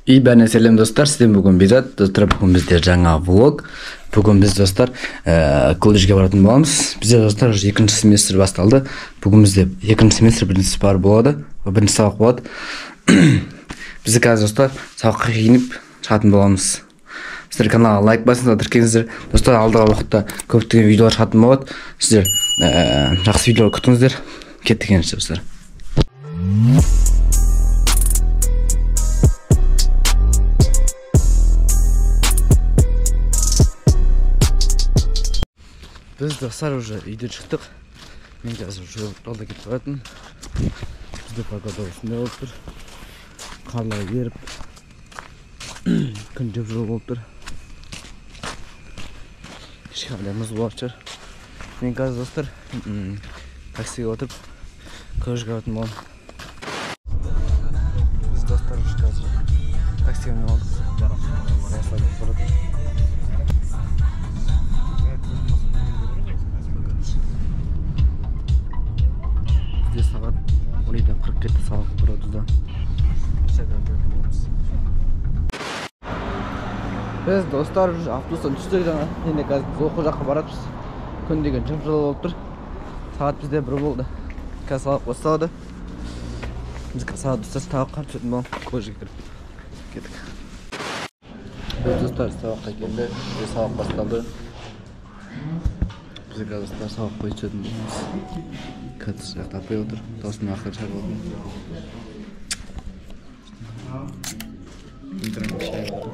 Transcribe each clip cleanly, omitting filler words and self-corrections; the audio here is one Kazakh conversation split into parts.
Бәріне сәлем достар, сізден бүгін Бизат, достар бүгін бізде жаңа влог. Бүгін біз достар колледжге баратын боламыз. Бізде достар уже 2-ші семестр басталды. Бүгін бізде 2-ші семестр бірінші бар болады, бірінші сабақ болады. Біз қазір достар сабаққа киініп шығатын боламыз. Сіздер каналға лайк басыңыздар, тіркеліңіздер. Достар алдағы уақытта көптеген видеолар шығатын болады. Сіздер жақсы видеолар күтіңіздер. Кеттік енді достар. Біз достар уже үйден шықтық. Мен қазір жолда кетіп баратын. Бізде погода осындай болып тұр. Қарлар еріп, күн жып-жылы болып тұр. Кішкене мұз болып шығар. Мен қазір достар таксиге отырып колледжге баратын боламын. Біз достар уже қазір таксиге алдық. Сағат 12:47 сабақ тұрады да. Біз достар автобустан түстік жаңа. Енді қазір біз оқу жаққа баратырмыз. Күн деген жып-жылы болып тұр. Сағат бізде 1 болды. Қазір сабақ басталды. Біз сағат ұстасы тағы қарып түсетін боламыз. Колледжге кіріп кеттік. Біз достар сабаққа келді. Сабақ басталды. Біз қазір сабақ қойып түсетін боламыз. Қазір жақта апай отыр. Дауысының ақыры шар болды. Интернет шай болды.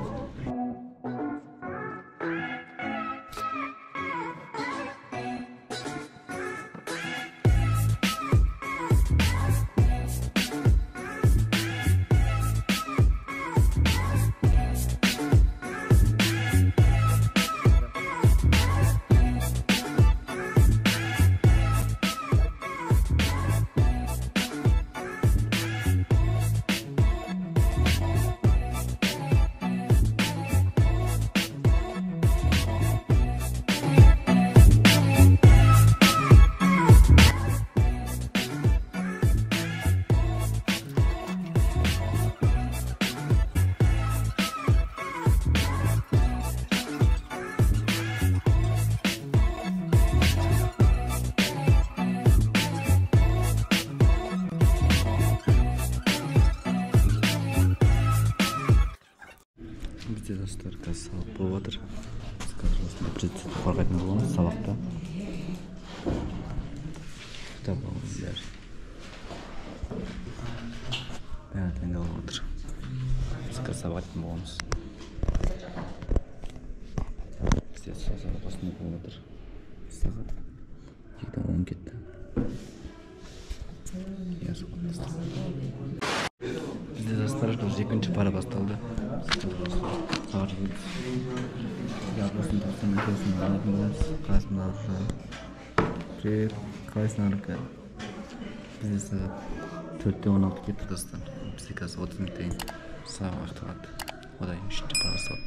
Бізде достар қазір сабақ болып жатыр. Біз қазір осында қорғайтын боламыз сабақта. Кітап алып бәрі. Бәрі дайындалып отыр. Біз қазір сабақтайтын боламыз. Бізде сабақ осында болып жатыр. Сағат 2:10 кетті. Бізде достар уже 2-ші пара басталды. Яблосын тастан өтесін алатын боламыз. Қасында привет, қалайсың арқа? Бізде сағат 4:16 кетті достар. Бізде қазір 30 минуттен сабақ аяқталады. Одан 3-ші пара басталды.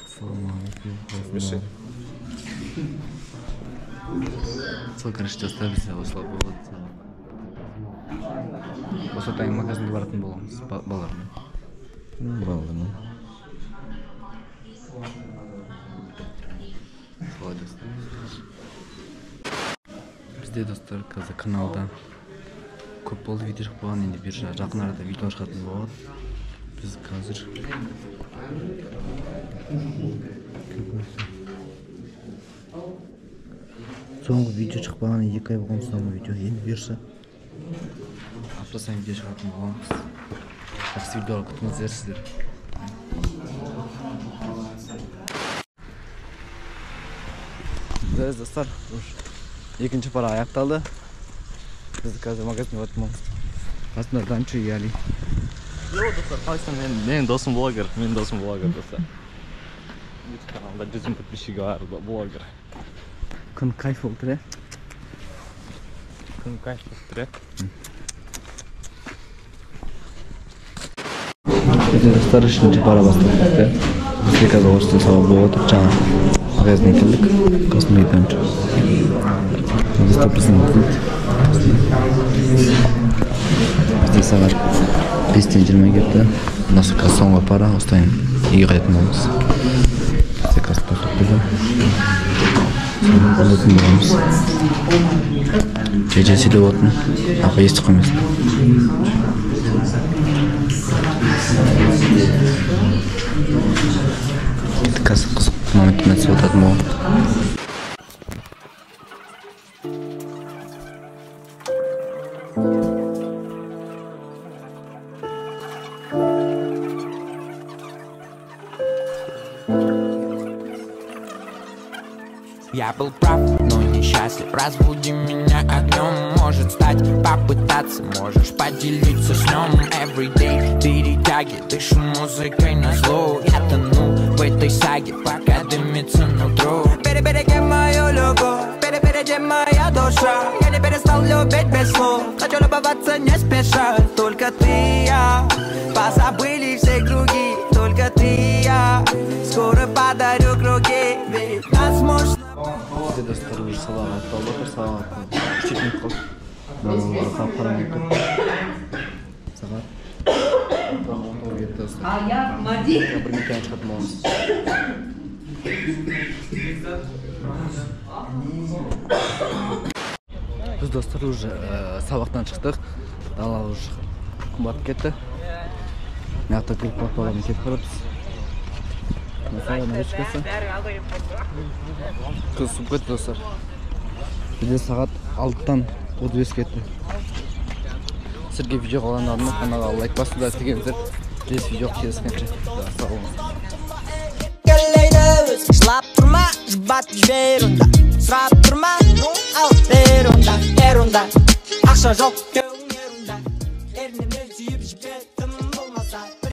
Ассалаумағалейкум. Сол короче достар бізде осылай болады. Осы тайм магазинге баратын боламыз балалармен. Балалармен. Солай достар. Бізде достар қазір каналда көп болды видео шығып болған, енді бер жақын арада видео шығатын болады. Біз қазір соңғы видео шығып болған 2 ай болған соңғы видео енді берші. Апта сайын видео шығатын боламыз. Жақсы видеолар күтіңіздер сіздер. Біз достар 2-ші пара аяқталды. Біз қазір магазинге баратын боламыз. Қасымда Данчо и Али. Йо достар, қалайсың? Менің досым блогер. Менің досым блогер достар. Каналда 100 000 подписчигі бар блогер. Күн кайф болып тұр, Күн кайф болып тұр, Достар 3-ші пара басталды. Бізде қазір орыстың сабағы болып отыр. Жаңа магазинге келдік. Қасымда Данчо. Достар біздің saat 5:20 ketdi. Nasıl so'nggi para, ostan uyga qaytmoqmiz. Zakaz topdi. Unutib bo'lamiz. Kechasi o'tni. Apa esti qo'yamiz. Kasıp Mehmet'in sohbet mi? Я был прав, но несчастлив. Разбуди меня огнем. Может стать, попытаться. Можешь поделиться с ним. Everyday перетяги. Дышу музыкой на зло. Я тону в этой саге, пока дымится нутро. Перебереги мою любовь, перебереги моя душа. Я не перестал любить без слов. Хочу любоваться не спеша. Только ты и я. Позабыли все круги. Только ты и я. Скоро подарю круги. Ведь нас может. Dostlar уже sabah oldu. Sabah küçük bir kol. Sabah. Аяк, Мади. Bir mekan çıkartmamız. Biz dostlar уже sabahtan çıktık. Dala уже batып ketdi. Meyaqta kirib bakalım ketib qolibmiz. Mesela ne çıkasa? Kız subkat dostlar. Bir de saat 6'dan 35 ketdi. Sizga video qolganlarni kanalga like bosinglar deganlar. Biz video kelishguncha sog' bo'linglar. Şlap durma, jbat jverunda. Srap durma, al erunda. Akşam yok.